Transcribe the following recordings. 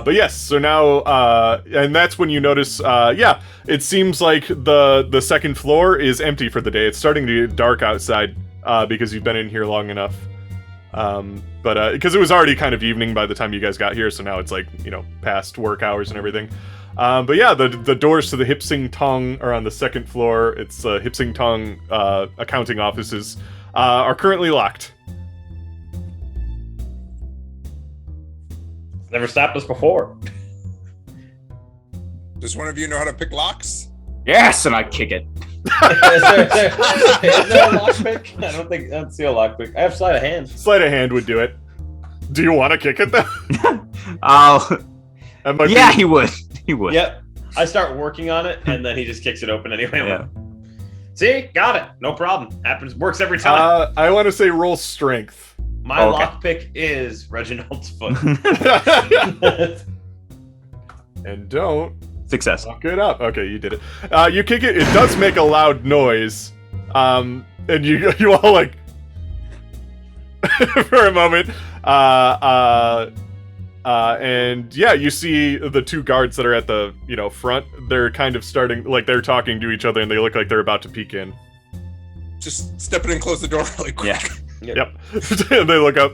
But yes, so now, and that's when you notice, it seems like the second floor is empty for the day. It's starting to get dark outside, because you've been in here long enough. But because it was already kind of evening by the time you guys got here, so now it's like, past work hours and everything. But yeah, the doors to the Hip Sing Tong are on the second floor. It's Hip Sing Tong accounting offices are currently locked. Never stopped us before. Does one of you know how to pick locks? Yes, and I kick it. Is there a lockpick? I don't see a lockpick. I have sleight of hand. Sleight of hand would do it. Do you want to kick it though? Yeah, he would. He would. Yep. I start working on it, and then he just kicks it open anyway. Yeah. See? Got it. No problem. Happens. Works every time. I want to say roll strength. My lockpick is Reginald's foot. And don't Success. fuck it up. Okay, you did it. You kick it. It does make a loud noise. And you all like for a moment. And yeah, you see the two guards that are at the front. They're kind of starting, like they're talking to each other, and they look like they're about to peek in. Just step in and close the door really quick. Yeah. Yep. And they look up.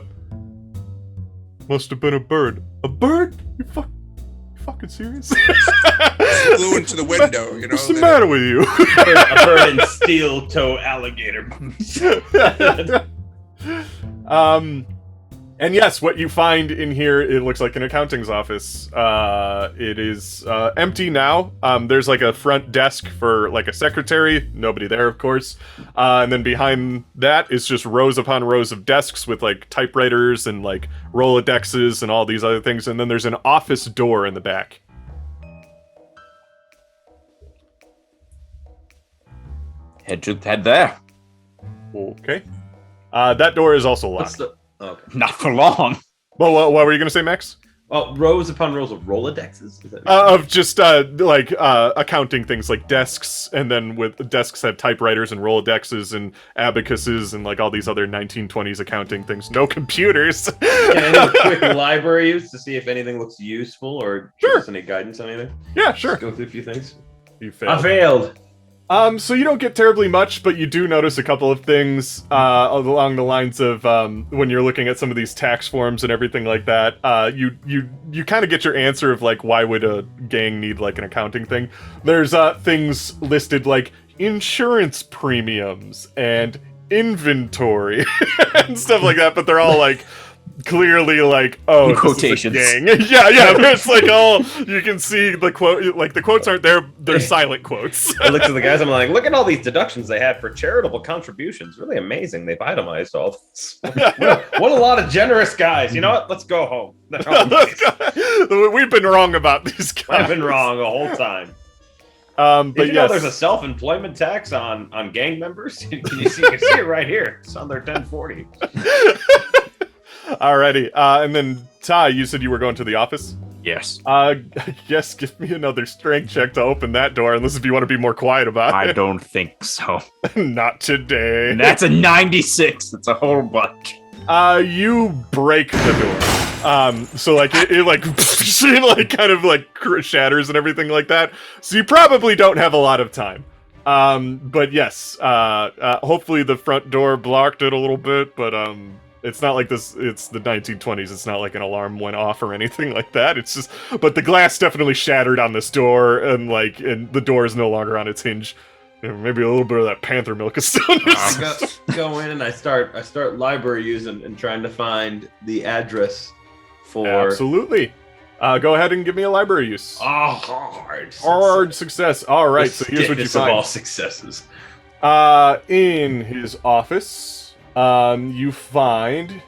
Must have been a bird. A bird? You fucking serious? Flew into the window, What's the matter with you? A bird and steel toe alligator boots. And yes, what you find in here, it looks like an accounting's office. It is empty now. There's like a front desk for like a secretary. Nobody there, of course. And then behind that is just rows upon rows of desks with like typewriters and like Rolodexes and all these other things. And then there's an office door in the back. Head there. Okay. That door is also locked. Okay. Not for long. Well, what were you going to say, Max? Oh, rows upon rows of Rolodexes? Is that Of just accounting things like desks, and then with desks have typewriters and Rolodexes and abacuses and like all these other 1920s accounting things. No computers. Can any quick library use to see if anything looks useful or give us any guidance on anything? Yeah, sure. Just go through a few things. You I failed. failed. So you don't get terribly much, but you do notice a couple of things along the lines of when you're looking at some of these tax forms and everything like that. You kind of get your answer of like, why would a gang need like an accounting thing? There's things listed like insurance premiums and inventory and stuff like that, but they're all like clearly like, oh, in quotations. This is a gang. yeah. It's like all you can see the quote, like the quotes aren't there; they're silent quotes. I look to the guys. I'm like, look at all these deductions they had for charitable contributions. Really amazing. They've itemized all this. What a lot of generous guys. You know what? Let's go home. We've been wrong about these guys. I've been wrong the whole time. But Did you know yes, there's a self-employment tax on gang members? Can you see it right here? It's on their 1040. Alrighty. And then Ty, you said you were going to the office. Yes. Yes. Give me another strength check to open that door, unless if you want to be more quiet about I it. don't think so. Not today. And that's a 96. That's a whole bunch. You break the door. So like it like it like kind of like shatters and everything like that. So you probably don't have a lot of time. But yes, hopefully the front door blocked it a little bit, but it's not like this, it's the 1920s, it's not like an alarm went off or anything like that. It's just, but the glass definitely shattered on this door, and the door is no longer on its hinge. Maybe a little bit of that panther milk is still in it. Go in and I start library using and trying to find the address for. Absolutely. Go ahead and give me a library use. Hard success. All right, so here's what you Of find. all successes. In his office, you find.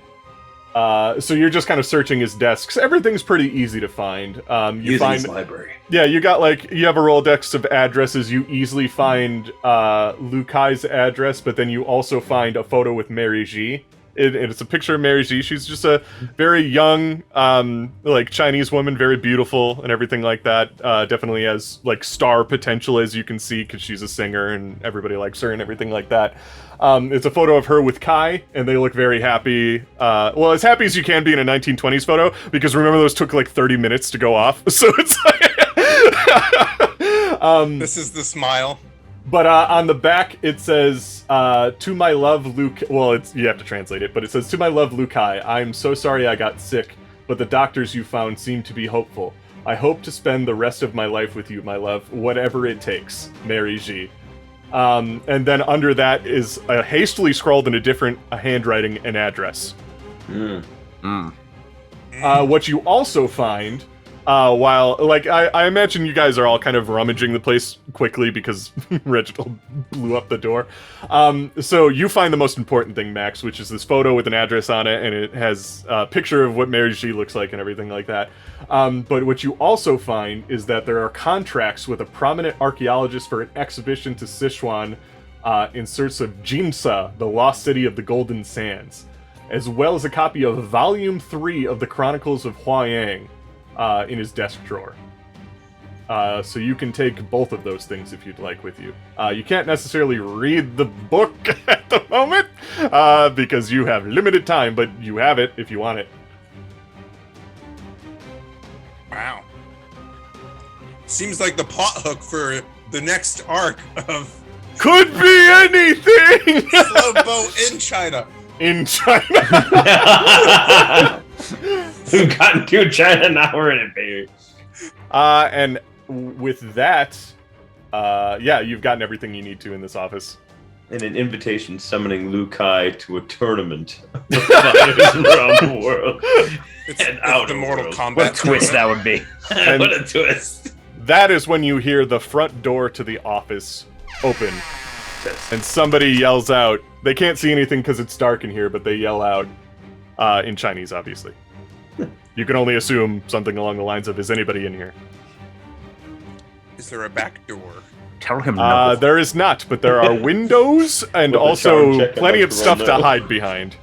So you're just kind of searching his desks. Everything's pretty easy to find. You Using find his library. Yeah, you got you have a Rolodex of addresses. You easily find Lukai's address, but then you also find a photo with Mary G. it's a picture of Mary G. She's just a very young, like Chinese woman, very beautiful and everything like that. Definitely has like star potential, as you can see, because she's a singer and everybody likes her and everything like that. It's a photo of her with Kai, and they look very happy. Well, as happy as you can be in a 1920s photo, because remember those took like 30 minutes to go off. So it's like, This is the smile. but on the back it says, "To my love, Luke." Well, you have to translate it, but it says, "To my love, Luke Kai. I'm so sorry I got sick, but the doctors you found seem to be hopeful. I hope to spend the rest of my life with you, my love, whatever it takes, Mary G." And then under that is hastily scrawled in a different handwriting an address. What you also find, while, like, I imagine you guys are all kind of rummaging the place quickly because Reginald blew up the door. So you find the most important thing, Max, which is this photo with an address on it, and it has a picture of what Mary G looks like and everything like that. But what you also find is that there are contracts with a prominent archaeologist for an exhibition to Sichuan in search of Jimsa, the lost city of the Golden Sands, as well as a copy of Volume 3 of the Chronicles of Huayang in his desk drawer. So you can take both of those things if you'd like with you. You can't necessarily read the book at the moment because you have limited time, but you have it if you want it. Wow. Seems like the plot hook for the next arc of Could be anything! Slow Boat in China. In China. We've gotten to China, now we're in it, baby. And with that, yeah, you've gotten everything you need to in this office. And an invitation summoning Liu Kai to a tournament around the world. It's And out the of Mortal world. Kombat. What a twist that would be. And What a twist. that is when you hear the front door to the office open, and somebody yells out. They can't see anything because it's dark in here, but they yell out in Chinese, obviously. You can only assume something along the lines of, "Is anybody in here?" Is there a back door? Tell him no. There is not, but there are windows and With a charm also check, I'd plenty like of to stuff run to that. hide behind.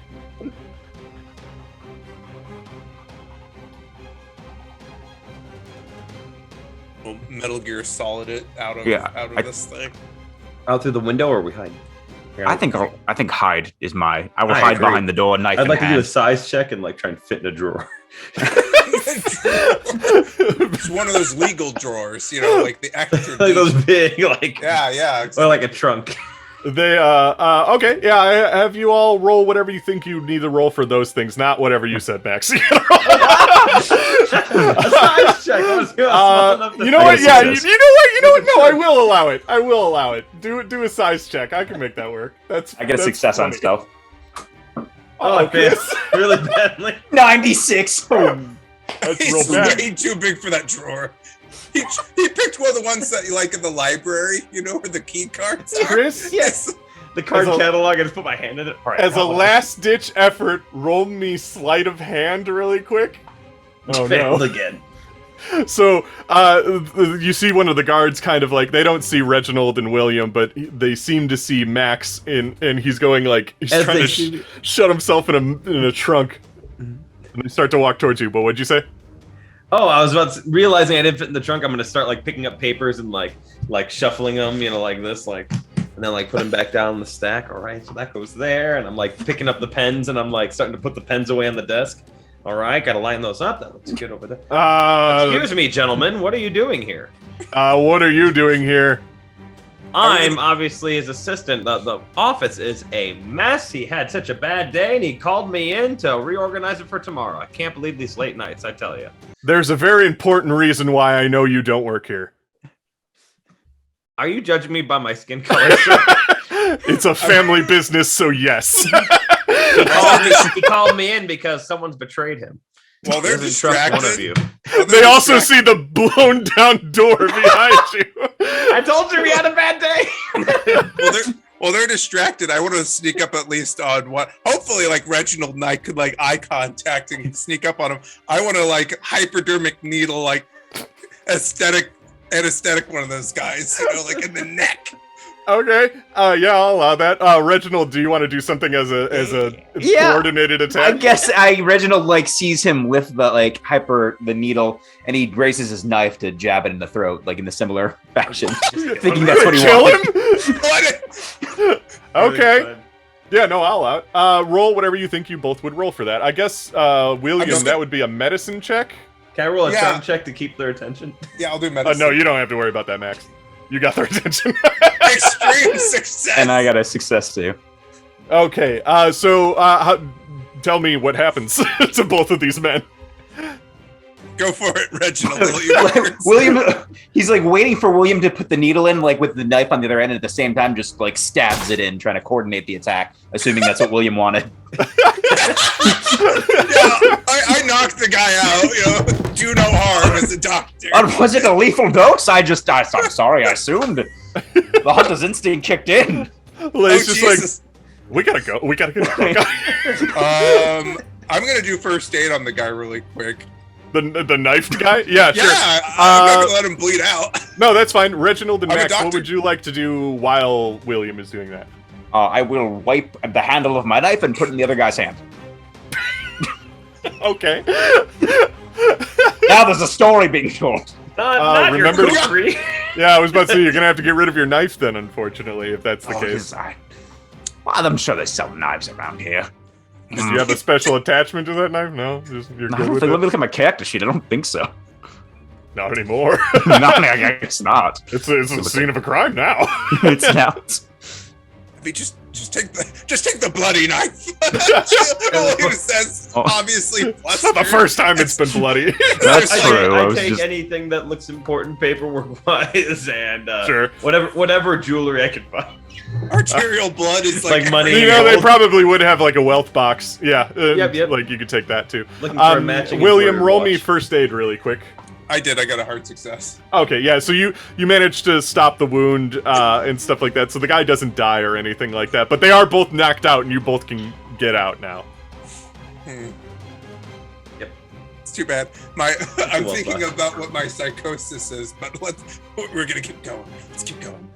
Well, Metal Gear Solid it out of Yeah, this thing. Out through the window, or are we hiding? I think hide is my. I will I hide agree. behind the door, knife I'd in like to do a hand. size check and like try and fit in a drawer. It's one of those legal drawers, you know, like the extra. Like those deep- big, like Yeah. or like a trunk. They, okay, yeah, have you all roll whatever you think you need to roll for those things, not whatever you said, Max. A size check. Let's go. You know what? Yeah, you know what? No, I will allow it. I will allow it. Do a size check. I can make that work. That's I get a that's success on funny. stealth. Oh, Chris. Chris, really badly. 96. That's He's real bad. way too big for that drawer. He picked one of the ones that you like in the library, you know, where the key cards are. Chris, Yes. The card As a- catalog. I just put my hand in it. All right, as a hold on. last-ditch effort, roll me sleight of hand really quick. Oh Failed no. again. So, you see one of the guards kind of like, they don't see Reginald and William, but they seem to see Max, and he's going like, he's As trying they to see- shut himself in a trunk. And they start to walk towards you, but what'd you say? Oh, I was about to, realizing I didn't fit in the trunk. I'm gonna start like picking up papers and like shuffling them, you know, like this, like, and then like put them back down in the stack. All right, so that goes there, and I'm like picking up the pens, and I'm like starting to put the pens away on the desk. All right, gotta line those up. That looks good over there. Excuse me, gentlemen. What are you doing here? What are you doing here? I'm obviously his assistant. The office is a mess. He had such a bad day, and he called me in to reorganize it for tomorrow. I can't believe these late nights, I tell you. There's a very important reason why I know you don't work here. Are you judging me by my skin color, sir? It's a family business, so yes. He called me in because someone's betrayed him. While they're He doesn't trust one of distracted, you. while They they're also distracted- see the blown down door behind you. I told you we had a bad day. While they're distracted, I want to sneak up at least on what. Hopefully, like Reginald and I could like eye contact and sneak up on him. I want to like hypodermic needle, like anesthetic one of those guys, you know, like in the neck. Okay. Yeah, I'll allow that. Reginald, do you want to do something as a Yeah. coordinated I attack? guess Reginald like sees him with the needle, and he raises his knife to jab it in the throat, like in a similar fashion, thinking that's what he Kill wants. him? What? Okay. Yeah, no, I'll allow it. Roll whatever you think you both would roll for that. I guess, William, just that would be a medicine check. Can I roll a Yeah. charm check to keep their attention? Yeah, I'll do medicine. No, you don't have to worry about that, Max. You got their attention. Extreme success. And I got a success too. Okay, tell me what happens to both of these men. Go for it, Reginald. William, he's like waiting for William to put the needle in, like with the knife on the other end, and at the same time just like stabs it in, trying to coordinate the attack, assuming that's what William wanted. I knocked the guy out. Do no harm as a doctor. Was it a lethal dose? I'm sorry, I assumed. The hunter's instinct kicked in. It's just Jesus. like, we gotta go. We gotta get the fuck out. I'm gonna do first aid on the guy really quick. The knifed guy? Yeah, sure. Yeah, I'm not gonna let him bleed out. No, that's fine. Reginald and I'm a Max, what doctor. would you like to do while William is doing that? I will wipe the handle of my knife and put it in the other guy's hand. Okay. Now there's a story being told. Not remember- your cookery. Yeah, I was about to say, you're gonna have to get rid of your knife then, unfortunately, if that's the case. I'm sure they sell knives around here. Do you have a special attachment to that knife? No? Just, you're I good don't with think, let me it? look at my character sheet. I don't think so. Not anymore. No, I guess not. It's a scene of a crime now. It's not. I mean, just take the bloody knife. William says, Oh. obviously, It's not the first time it's been bloody. That's I true. I I was take just- anything that looks important paperwork-wise, and Sure. whatever jewelry I can find. arterial blood is Like money. You know, they probably would have like a wealth box. Yeah. Yep. Like you could take that too. Looking for a matching William, embroidered roll me watch. first aid really quick. I did. I got a hard success. Okay, yeah, so you managed to stop the wound and stuff like that, so the guy doesn't die or anything like that, but they are both knocked out and you both can get out now. Yep. It's too bad. I'm well thinking done. about what my psychosis is, but we're gonna keep going. Let's keep going.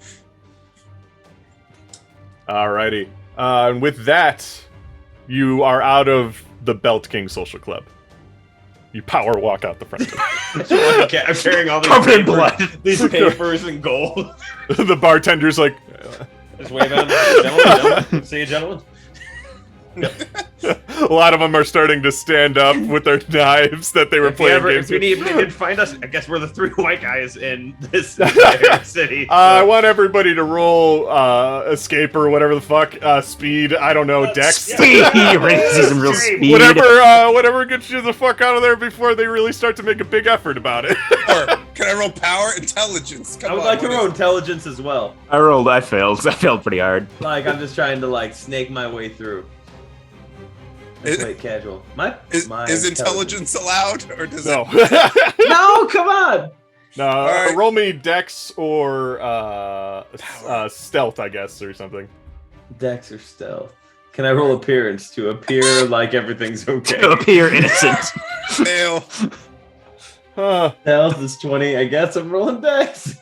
Alrighty. And with that, you are out of the Belt King Social Club. You power walk out the front door. I'm carrying all these Covered in papers, blood. these papers and gold. The bartender's like, Just wave at them. Gentlemen. See you, gentlemen. a lot of them are starting to stand up with their knives that they were playing games If with. they did find us, I guess we're the three white guys in this entire city. I want everybody to roll escape or whatever the fuck, speed, I don't know, dex. Speed! He raises some real speed. Whatever gets you the fuck out of there before they really start to make a big effort about it. Or can I roll power intelligence? Come I would on, like to what roll is- intelligence as well. I failed. I failed pretty hard. Like I'm just trying to like snake my way through. Is- Play it casual. My Is intelligence allowed, or does No. it? No, come on. No, Alright. roll me dex or stealth, I guess, or something. Dex or stealth. Can I roll appearance to appear like everything's okay? To appear innocent. Fail. Stealth is 20. I guess I'm rolling dex.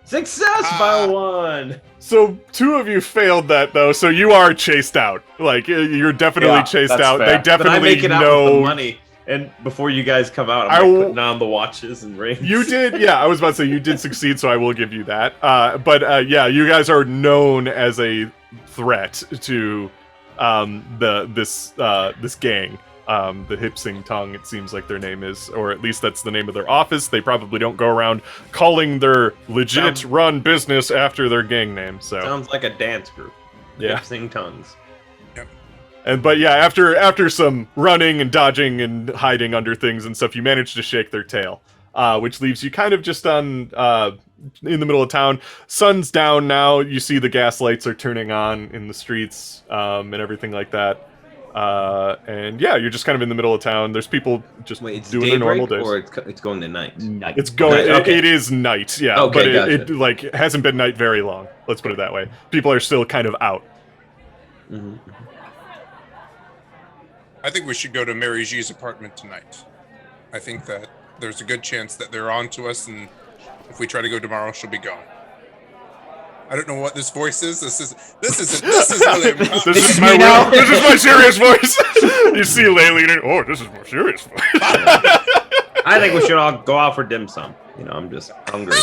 Success by Ah. 1. So two of you failed that though, so you are chased out. Like you're definitely Yeah, chased that's out. fair. They But I definitely make it out with the know. money. And before you guys come out, I I'm will- putting on the watches and rings. You did, yeah. I was about to say you did succeed, so I will give you that. But yeah, you guys are known as a threat to this gang. The Hip Sing Tong, it seems like their name is, or at least that's the name of their office. They probably don't go around calling their legit run business after their gang name. So Sounds like a dance group. yeah. Sing tongues. But yeah, after some running and dodging and hiding under things and stuff, you manage to shake their tail, which leaves you kind of just on in the middle of town. Sun's down now. You see the gas lights are turning on in the streets and everything like that. And yeah, you're just kind of in the middle of town. There's people just Wait, it's doing their normal daybreak days. or it's going to night? Night. It's going. Night, okay. It is night, yeah. Okay, but gotcha. it like hasn't been night very long. Let's put it that way. People are still kind of out. Mm-hmm. I think we should go to Mary G's apartment tonight. I think that there's a good chance that they're on to us, and if we try to go tomorrow, she'll be gone. I don't know what this voice is. This isn't really. This is my now. this is my serious voice. You see Lei leaning. Oh, this is more serious voice. I think we should all go out for dim sum. You know, I'm just hungry.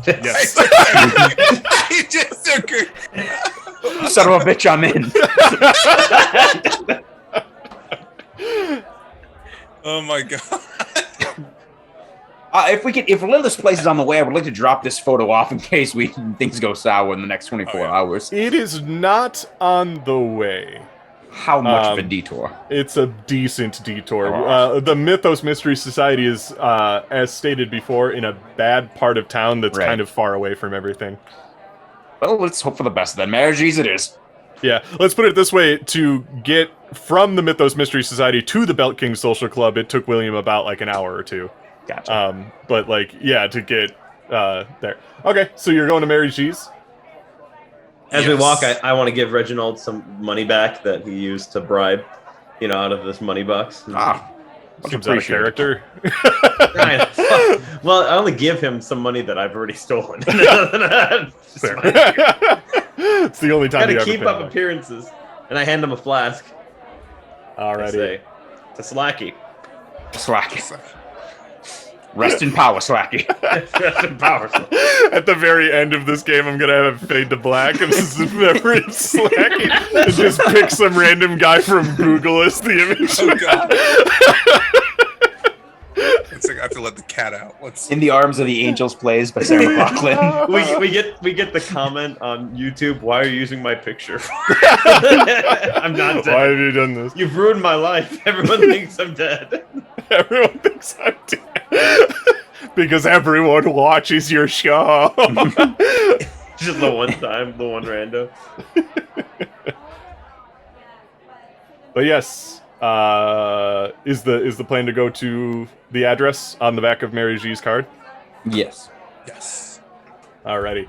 Yes. I just agree. Son of a bitch, I'm in. Oh my god. If Lilith's place is on the way, I would like to drop this photo off in case things go sour in the next 24 hours. It is not on the way. How much of a detour? It's a decent detour. The Mythos Mystery Society is, as stated before, in a bad part of town that's kind of far away from everything. Well, let's hope for the best then. Marriages it is. Yeah, let's put it this way. To get from the Mythos Mystery Society to the Belt King Social Club, it took William about like an hour or two. Gotcha. But like, yeah, to get there. Okay, so you're going to Mary G's? As we walk, I want to give Reginald some money back that he used to bribe, you know, out of this money box. Seems out of character. Well, I only give him some money that I've already stolen. Fair. It's the only time you Gotta ever keep pay up back. appearances. And I hand him a flask. I Alrighty. say, to Slacky. Slacky. Rest in power, Slacky. At the very end of this game, I'm gonna have it fade to black, and this is the memory of Slacky, and just pick some random guy from Google as the image. Oh god. It's like I have to let the cat out. In the Arms of the Angels plays by Sarah McLachlan. we get the comment on YouTube. Why are you using my picture? I'm not dead. Why have you done this? You've ruined my life. Everyone thinks I'm dead. Everyone thinks I'm dead. Because everyone watches your show. Just the one time, the one rando. But yes, is the plan to go to the address on the back of Mary G's card? Yes. Yes. Alrighty.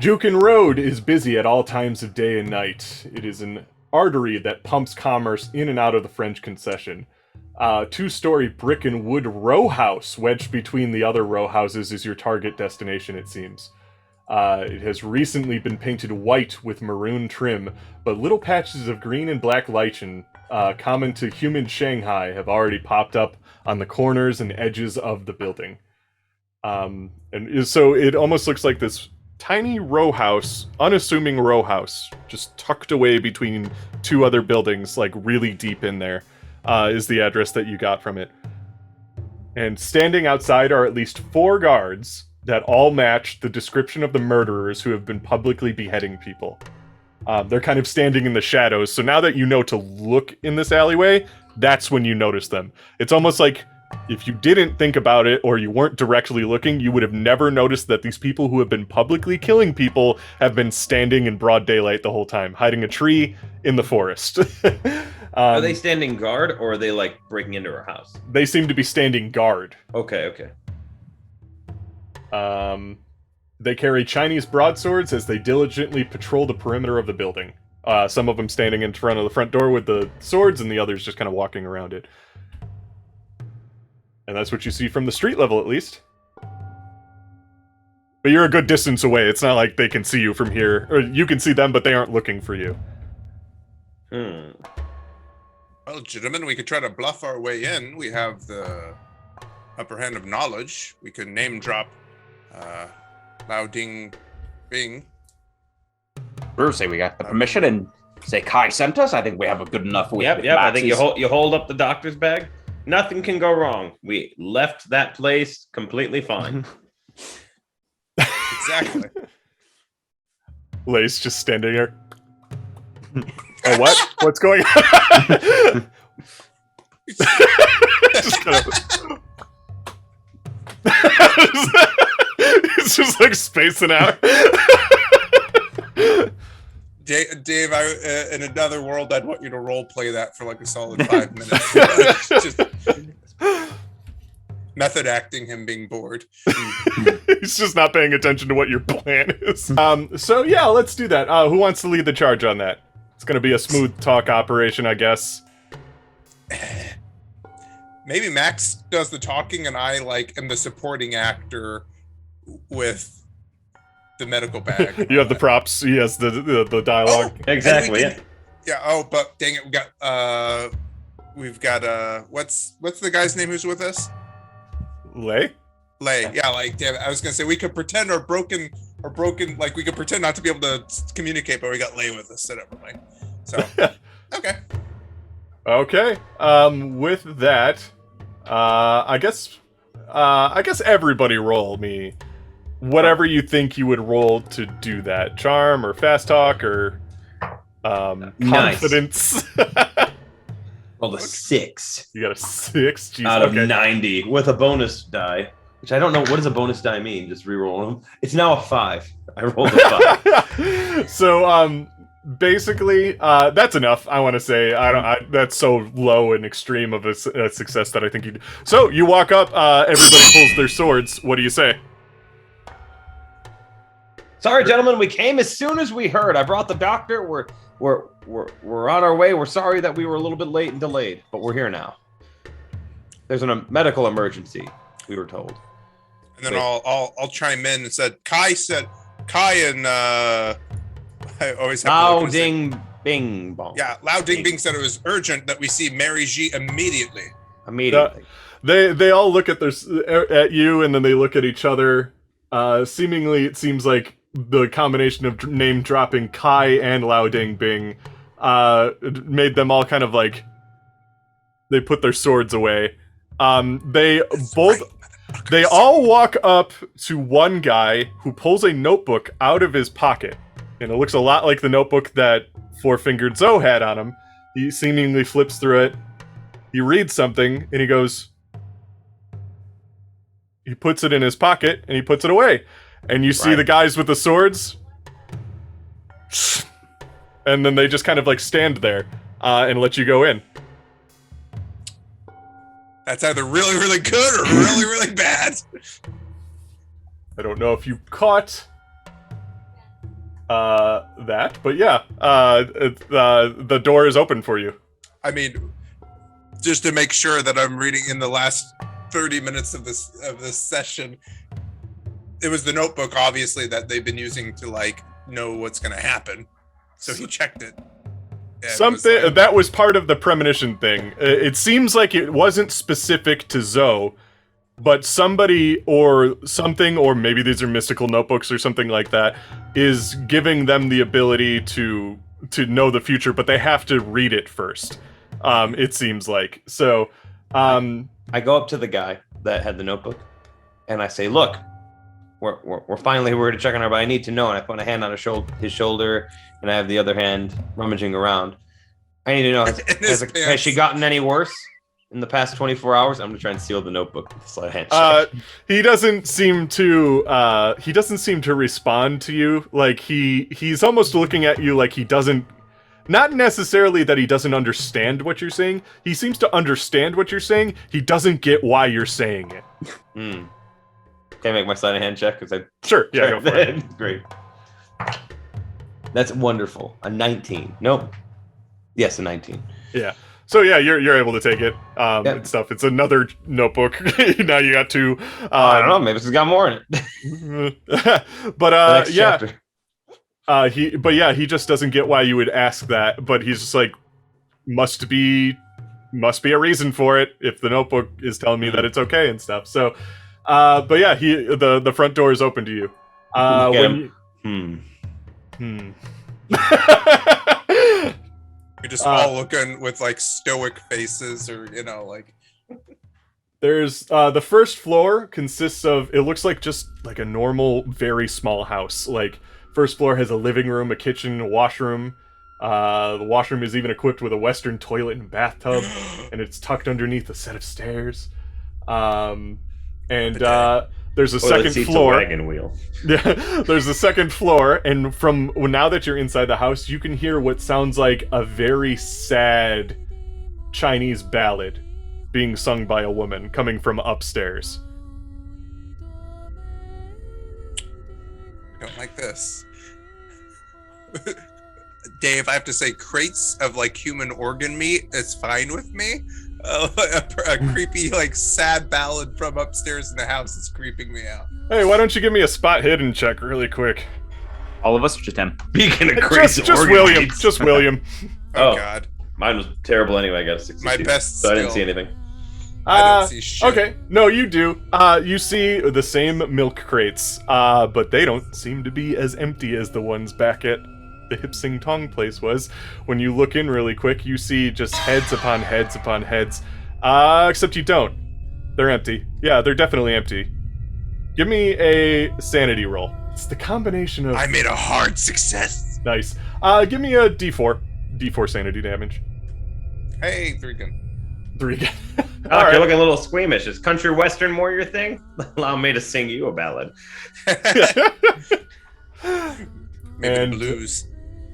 Jukin Road is busy at all times of day and night. It is an artery that pumps commerce in and out of the French concession. Two-story brick and wood row house wedged between the other row houses is your target destination, it seems. It has recently been painted white with maroon trim, but little patches of green and black lichen, common to human Shanghai, have already popped up on the corners and edges of the building. And so it almost looks like this tiny row house, unassuming row house, just tucked away between two other buildings, like really deep in there, is the address that you got from it. And standing outside are at least 4 guards that all match the description of the murderers who have been publicly beheading people. They're kind of standing in the shadows, so now that you know to look in this alleyway, that's when you notice them. It's almost like if you didn't think about it or you weren't directly looking, you would have never noticed that these people who have been publicly killing people have been standing in broad daylight the whole time, hiding a tree in the forest. Are they standing guard or are they like breaking into our house? They seem to be standing guard. Okay. They carry Chinese broadswords as they diligently patrol the perimeter of the building. Some of them standing in front of the front door with the swords, and the others just kind of walking around it. And that's what you see from the street level, at least. But you're a good distance away. It's not like they can see you from here. Or you can see them, but they aren't looking for you. Well, gentlemen, we could try to bluff our way in. We have the upper hand of knowledge. We could name drop Lao Ding Bing. We'll say we got the permission and say Kai sent us. I think we have a good enough. Yep. I think you hold up the doctor's bag. Nothing can go wrong. We left that place completely fine. Exactly. Lei's just standing there. Oh, what? What's going on? Just kind of... It's just like spacing out. Dave, in another world, I'd want you to role play that for like a solid 5 minutes. Just method acting him being bored. He's just not paying attention to what your plan is. So yeah, let's do that. Who wants to lead the charge on that? It's gonna be a smooth talk operation, I guess. Maybe Max does the talking and I am the supporting actor with the medical bag. and You have all the props. He has the dialogue. Exactly. And yeah. Oh, but dang it, we've got what's the guy's name who's with us? Lei? Lei. Yeah, like damn it. I was gonna say we could pretend our broken like we could pretend not to be able to communicate, but we got Lei with us. So never mind. So okay. Okay. With that, I guess everybody roll me whatever you think you would roll to do that. Charm or fast talk or Nice. confidence. Rolled a 6 You got a 6. Jeez, out of okay. 90 with a bonus die, which I don't know. What does a bonus die mean? Just re-roll them. It's now a 5. I rolled a 5. So basically that's enough. I want to say that's so low and extreme of a success that I think you. So you walk up. Everybody pulls their swords. What do you say? Sorry, gentlemen. We came as soon as we heard. I brought the doctor. We're on our way. We're sorry that we were a little bit late and delayed, but we're here now. There's a medical emergency, we were told. And then I'll chime in and Kai and I always have Lao Ding Bing Bong. Yeah, Lao Ding Bing said it was urgent that we see Mary G immediately. Immediately. They all look at you and then they look at each other. Seemingly, it seems like the combination of name dropping Kai and Lao Ding Bing made them all kind of like they put their swords away. They all walk up to one guy who pulls a notebook out of his pocket, and it looks a lot like the notebook that Four-Fingered Zoe had on him. He seemingly flips through it. He reads something, and he goes. He puts it in his pocket, and he puts it away. And you see the guys with the swords, and then they just kind of like stand there and let you go in. That's either really, really good or really, really bad. I don't know if you caught that, but yeah, the door is open for you. I mean, just to make sure that I'm reading in the last 30 minutes of this session, it was the notebook, obviously, that they've been using to like know what's going to happen. So he checked it. Something that was part of the premonition thing. It seems like it wasn't specific to Zoe, but somebody or something, or maybe these are mystical notebooks or something like that, is giving them the ability to know the future, but they have to read it first. It seems like so. I go up to the guy that had the notebook, and I say, "Look, we're finally here to check on her, but I need to know." And I put a hand on his shoulder, and I have the other hand rummaging around. I need to know, has she gotten any worse in the past 24 hours? I'm gonna try and seal the notebook with a slight handshake. He doesn't seem to respond to you. Like he's almost looking at you like he doesn't. Not necessarily that he doesn't understand what you're saying. He seems to understand what you're saying. He doesn't get why you're saying it. Can I make my sleight of hand check? Sure. Yeah, go for it. Great. That's wonderful. A 19. Nope. Yes, a 19. Yeah. So yeah, you're able to take it and stuff. It's another notebook. Now you got two. I don't know. Maybe it's got more in it. But yeah. Chapter. He just doesn't get why you would ask that, but he's just like, must be a reason for it if the notebook is telling me that it's okay and stuff. So, but yeah, the front door is open to you. You're just all looking with like stoic faces, or like. There's the first floor consists of, it looks like just like a normal, very small house. Like, first floor has a living room, a kitchen, a washroom. The washroom is even equipped with a Western toilet and bathtub, and it's tucked underneath a set of stairs. There's a second floor. Wagon wheel. Yeah, there's a second floor, and from now that you're inside the house, you can hear what sounds like a very sad Chinese ballad being sung by a woman coming from upstairs. I don't like this. Dave, I have to say, crates of like human organ meat is fine with me. A creepy, like, sad ballad from upstairs in the house is creeping me out. Hey, why don't you give me a spot hidden check really quick? All of us, or just him? Speaking of crazy Just organ William. beats. Just William. Oh, Oh. God. Mine was terrible anyway. I got a 62. My best so I didn't skill. see anything. I don't see shit. Okay, no, you do. You see the same milk crates, but they don't seem to be as empty as the ones back at the Hip Sing Tong place was. When you look in really quick, you see just heads upon heads upon heads. Except you don't. They're empty. Yeah, they're definitely empty. Give me a sanity roll. It's the combination of... I made a hard success. Nice. Give me a D4. D4 sanity damage. Hey, 3 gun. 3 again. Oh, you're looking a little squeamish. Is country western more your thing? Allow me to sing you a ballad. Maybe And- blues.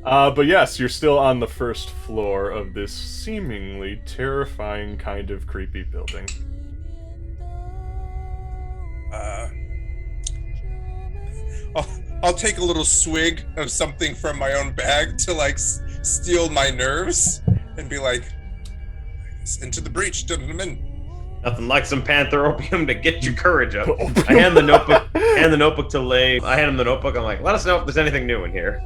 But yes, you're still on the first floor of this seemingly terrifying kind of creepy building. I'll take a little swig of something from my own bag to, like, steal my nerves and be like, into the breach, gentlemen. Nothing like some panther opium to get your courage up. I hand the notebook to Lei. I hand him the notebook. I'm like, let us know if there's anything new in here.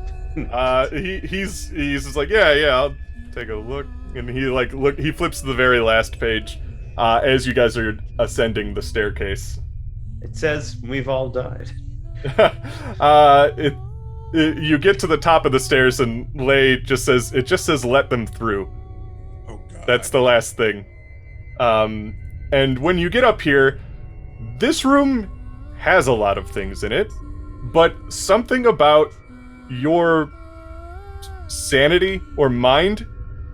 He's just like, yeah, I'll take a look. And he flips to the very last page, as you guys are ascending the staircase. It says we've all died. You get to the top of the stairs and Lei just says, let them through. Oh, God. That's the last thing. And when you get up here, this room has a lot of things in it, but something about your sanity or mind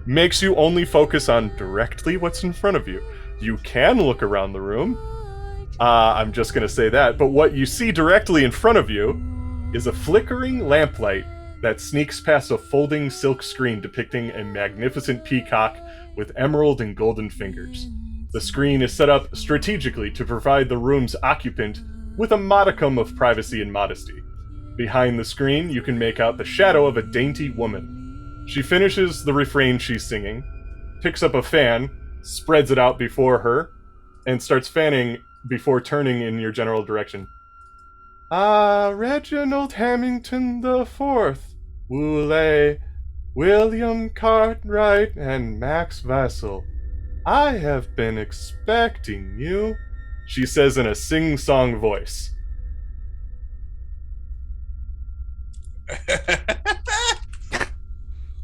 makes you only focus on directly what's in front of you. You can look around the room. I'm just gonna say that, but what you see directly in front of you is a flickering lamplight that sneaks past a folding silk screen depicting a magnificent peacock with emerald and golden fingers. The screen is set up strategically to provide the room's occupant with a modicum of privacy and modesty. Behind the screen, you can make out the shadow of a dainty woman. She finishes the refrain she's singing, picks up a fan, spreads it out before her, and starts fanning before turning in your general direction. Reginald Hamilton the Fourth, Woolay, William Cartwright, and Max Vassal. I have been expecting you, she says in a sing-song voice.